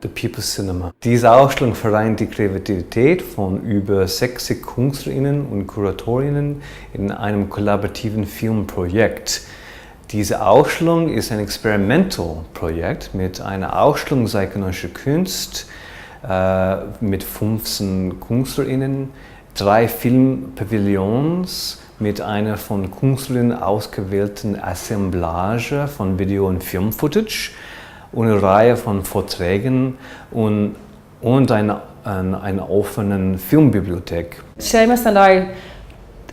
People Cinema. Diese Ausstellung vereint die Kreativität von über 60 Künstlerinnen und Kuratorinnen in einem kollaborativen Filmprojekt. Diese Ausstellung ist ein Experimentalprojekt mit einer Ausstellung zeitgenössischer Kunst mit 15 Künstlerinnen, 3 Film-Pavillons mit einer von Künstlerinnen ausgewählten Assemblage von Video- und Film-Footage und eine Reihe von Vorträgen und einer offenen Filmbibliothek. Seamus and I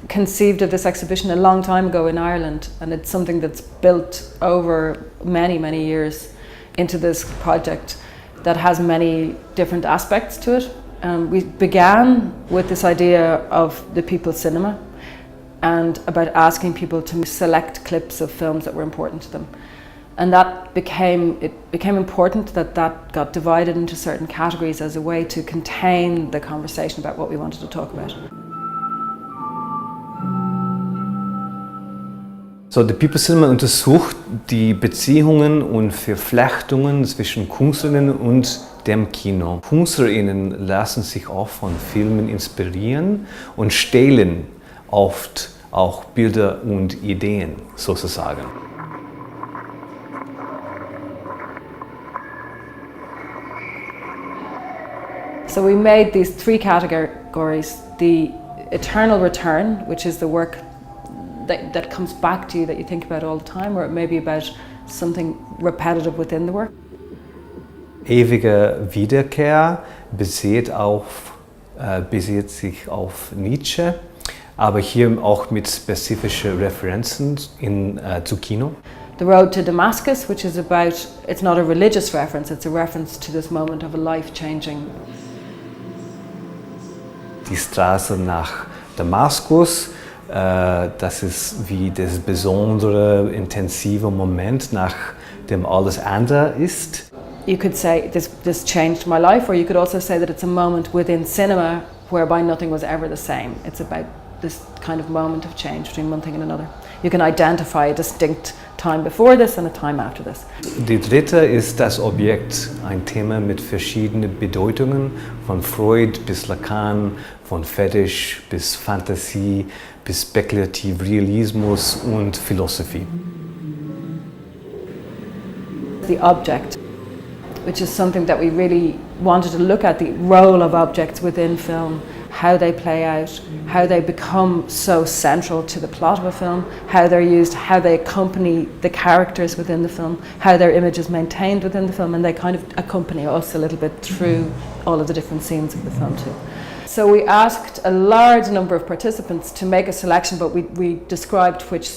conceived of this exhibition a long time ago in Ireland, and it's something that's built over many, many years into this project that has many different aspects to it. We began with this idea of the people's cinema and about asking people to select clips of films that were important to them. And it became important that got divided into certain categories as a way to contain the conversation about what we wanted to talk about. So, die People Cinema untersucht die Beziehungen und Verflechtungen zwischen Künstlerinnen und dem Kino. Künstlerinnen lassen sich oft von Filmen inspirieren und stehlen oft auch Bilder und Ideen, sozusagen. So we made these 3 categories: the eternal return, which is the work that comes back to you, that you think about all the time, or it may be about something repetitive within the work. Ewige Wiederkehr basiert sich auf Nietzsche, aber hier auch mit spezifischen Referenzen zu Kino. The Road to Damascus, which is about, it's not a religious reference, it's a reference to this moment of a life-changing. Die Straße nach Damaskus, das ist wie das besondere, intensive Moment, nachdem alles andere ist. You could say this changed my life, or you could also say that it's a moment within cinema whereby nothing was ever the same. It's about this kind of moment of change between one thing and another. You can identify a distinct time before this and a time after this. Die dritte ist das Objekt, ein Thema mit verschiedenen Bedeutungen, von Freud bis Lacan, von Fetisch bis Fantasie bis Spekulativ-Realismus und Philosophie. The object, which is something that we really wanted to look at, the role of objects within film, how they play out, how they become so central to the plot of a film, how they're used, how they accompany the characters within the film, how their image is maintained within the film, and they kind of accompany us a little bit through all of the different scenes of the film too. So we asked a large number of participants to make a selection, but we described which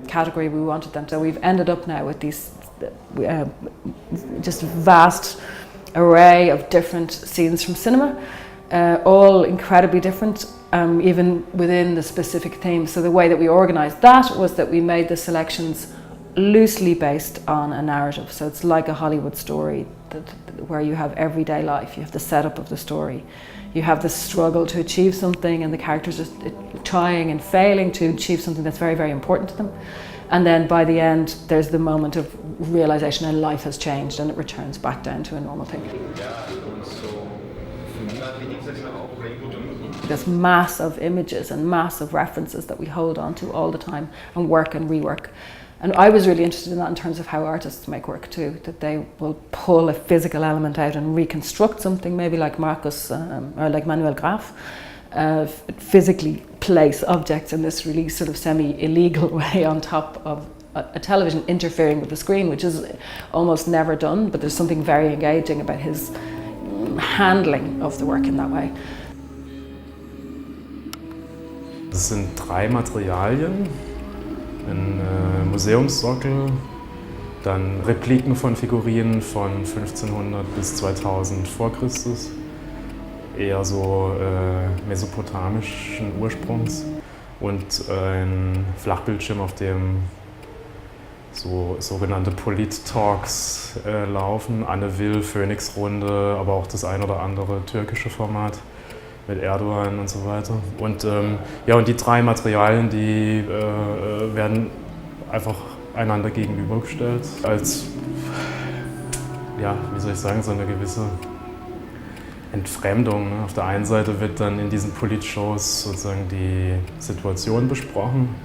category we wanted them. So we've ended up now with these just vast array of different scenes from cinema, all incredibly different, even within the specific theme. So the way that we organised that was that we made the selections loosely based on a narrative. So it's like a Hollywood story where you have everyday life, you have the setup of the story, you have the struggle to achieve something and the characters just trying and failing to achieve something that's very, very important to them. And then by the end, there's the moment of realization and life has changed and it returns back down to a normal thing. There's mass of images and mass of references that we hold on to all the time and work and rework. And I was really interested in that in terms of how artists make work too, that they will pull a physical element out and reconstruct something, maybe like Marcus or like Manuel Graf, physically place objects in this really sort of semi-illegal way on top of a television, interfering with the screen, which is almost never done, but there's something very engaging about his handling of the work in that way. Es sind 3 Materialien, ein Museumssockel, dann Repliken von Figurinen von 1500 bis 2000 vor Christus, eher so mesopotamischen Ursprungs, und ein Flachbildschirm, auf dem so sogenannte Polit-Talks laufen, Anne Will, Phoenix-Runde, aber auch das ein oder andere türkische Format mit Erdogan und so weiter. Und und die 3 Materialien, die werden einfach einander gegenübergestellt als ja, wie soll ich sagen, so eine gewisse Entfremdung. Auf der einen Seite wird dann in diesen Polit-Shows sozusagen die Situation besprochen.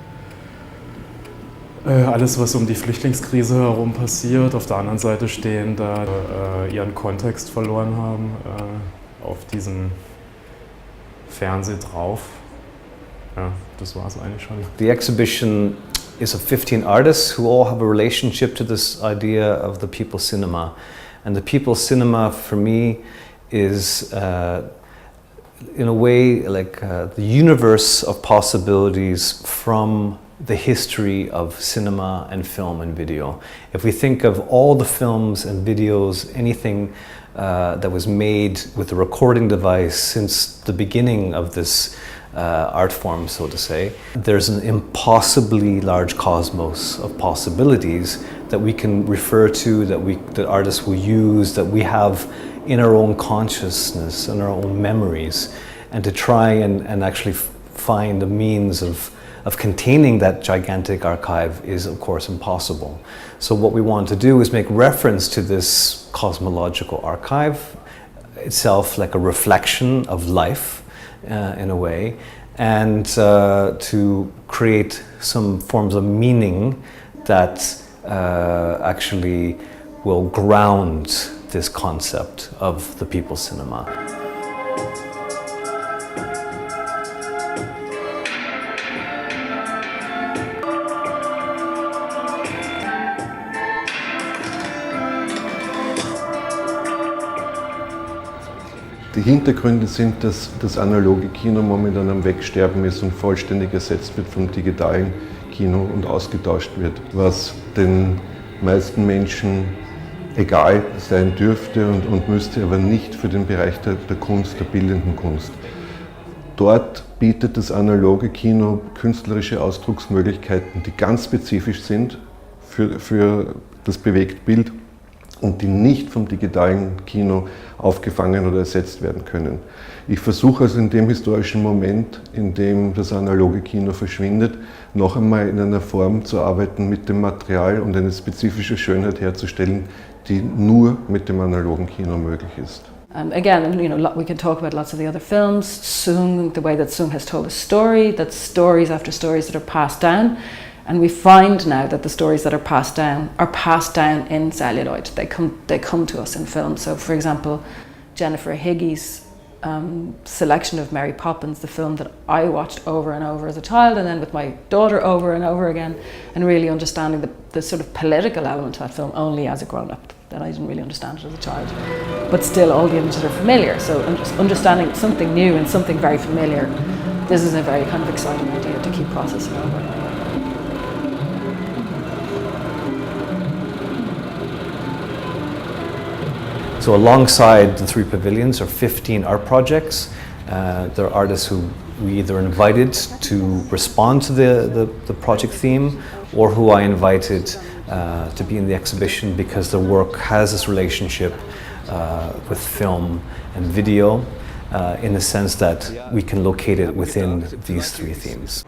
Alles, was um die Flüchtlingskrise herum passiert. Auf der anderen Seite stehen da ihren Kontext verloren haben, auf diesem Fernseh drauf. Ja, das war es eigentlich schon. The exhibition is of 15 artists who all have a relationship to this idea of the people's cinema. And the people's cinema for me is in a way like the universe of possibilities from the history of cinema and film and video. If we think of all the films and videos, anything that was made with a recording device since the beginning of this art form, so to say, there's an impossibly large cosmos of possibilities that we can refer to, that artists will use, that we have in our own consciousness and our own memories, and to try and actually find a means of containing that gigantic archive is of course impossible. So what we want to do is make reference to this cosmological archive itself, like a reflection of life in a way, and to create some forms of meaning that actually will ground this concept of the people's cinema. Die Hintergründe sind, dass das analoge Kino momentan am Wegsterben ist und vollständig ersetzt wird vom digitalen Kino und ausgetauscht wird, was den meisten Menschen egal sein dürfte und müsste, aber nicht für den Bereich der Kunst, der bildenden Kunst. Dort bietet das analoge Kino künstlerische Ausdrucksmöglichkeiten, die ganz spezifisch sind für das Bewegtbild und die nicht vom digitalen Kino aufgefangen oder ersetzt werden können. Ich versuche also in dem historischen Moment, in dem das analoge Kino verschwindet, noch einmal in einer Form zu arbeiten mit dem Material und eine spezifische Schönheit herzustellen, die nur mit dem analogen Kino möglich ist. Again, we can talk about lots of the other films, Sung, the way that Sung has told a story, that's stories after stories that are passed down. And we find now that the stories that are passed down in celluloid. They come to us in film. So, for example, Jennifer Higgie's selection of Mary Poppins, the film that I watched over and over as a child, and then with my daughter over and over again, and really understanding the sort of political element of that film only as a grown-up. That I didn't really understand it as a child. But still, all the images are familiar. So, understanding something new and something very familiar, this is a very kind of exciting idea to keep processing over. So alongside the 3 pavilions are 15 art projects. There are artists who we either invited to respond to the project theme, or who I invited to be in the exhibition because their work has this relationship with film and video in the sense that we can locate it within these 3 themes.